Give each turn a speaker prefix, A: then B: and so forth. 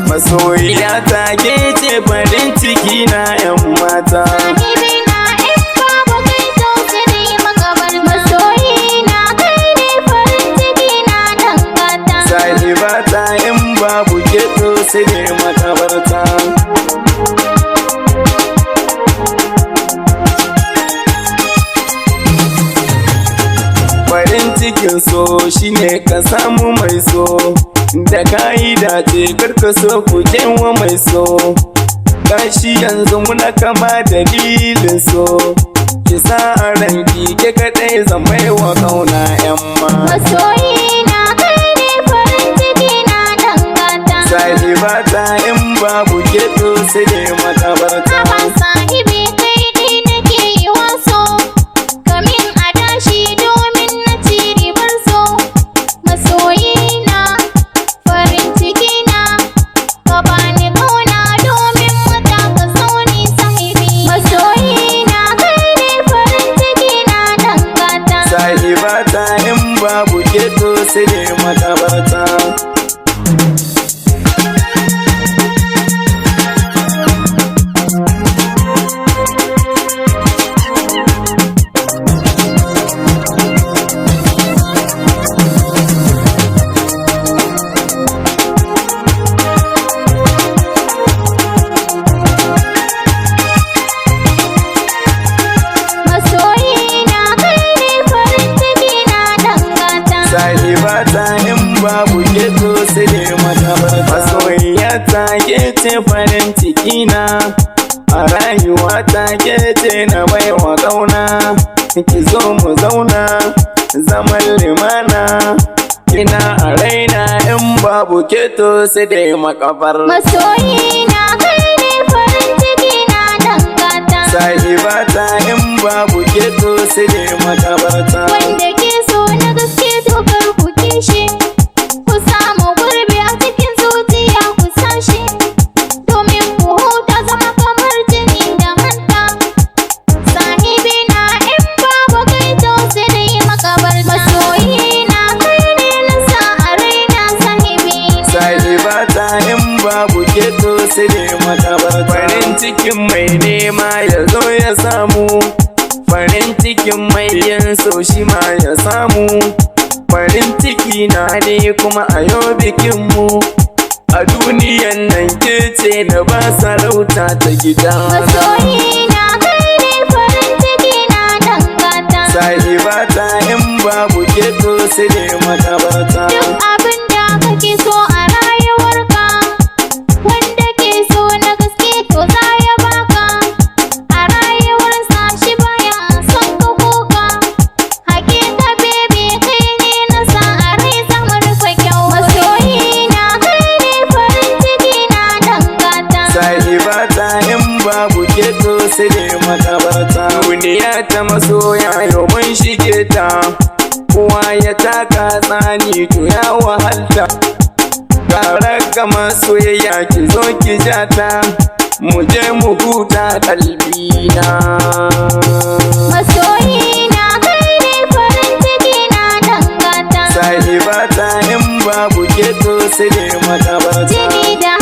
A: Masoyiya ta ke ce farin ciki na 'yan mata.
B: Sahibina in babu kai to sai dai makabarta. Masoyina kai ne farin ciki na dangata.
A: Sahibata in babu ke to sai dai makabarta. Farin cikin so shine ka samu mai so, da kayi dace karka so ku wa mai so. Gashi yanzu muna kama dalilin so, ki sa a ranki ke kadai zan baiwa kauna 'yan ma.
B: Masoyina kai ne farin ciki na dangata.
A: Sahibata in babu ke to sai dai makabarta.
B: Haba sahibi kai dai nake yi waso, kamin adashi domin na ci ribar so. Masoyina farin ciki na, ka bani kauna domin wata ka so ni sahibi. Masoyina kai ne farin ciki na dangata.
A: Sahibata in babu ke to sai dai makabarta.
B: Masoyina kai ne farin ciki na dangata.
A: Sahibata in babu ke to sai dai makabarta. Masoyiya ta ke ce farin ciki na, a rayuwa ta ke ce na baiwa kauna. Ki zo mu zauna zaman limana, ina a raina in babu ke to sai dai makabar.
B: Masoyina kai ne farin ciki na dangata.
A: Sahibata in babu ke to sai dai makabarta.
B: Wanda ke so na gaske to kar ku kishi, ku samu gurbi a cikin zuciya ku sashi, domin ku huta zama kamar jini da hanta. Sahibina in babu kai to sai dai makabarta. Masoyina kai ne na sa a raina sahibina.
A: Sahibata in babu ke to sai dai makabarta. Farin cikin mai nema ya zo ya samu, farin cikin mai yin so shi ma ya samu. Farin ciki na ne kuma a yau bikin mu, a duniyan nan ke ce da ba sarauta ta gidana.
B: Masoyina kai ne farin ciki na dangata.
A: Sahibata in babu ke to sai dai makabarta.
B: Duk abin da kake so a rayuwarka, wanda ke so na gaske to za ya baka. A rayuwarsa shi baya son ka koka, hakika bebe kai ne na sa a rai zama rufe kyau. Masoyina kai ne farin ciki na dangata.
A: Sahibata in babu ke to sai dai makabarta. Duniya ta masoya yau mun shige ta, kowa ya taka tsani to ya wahalta. Kara gama soyayya ki zo ki jata, mu je mu huta kalbina.
B: Masoyina kai ne farin ciki na dangata.
A: Sahibata in babu ke to sai dai makabarta.
B: Jini da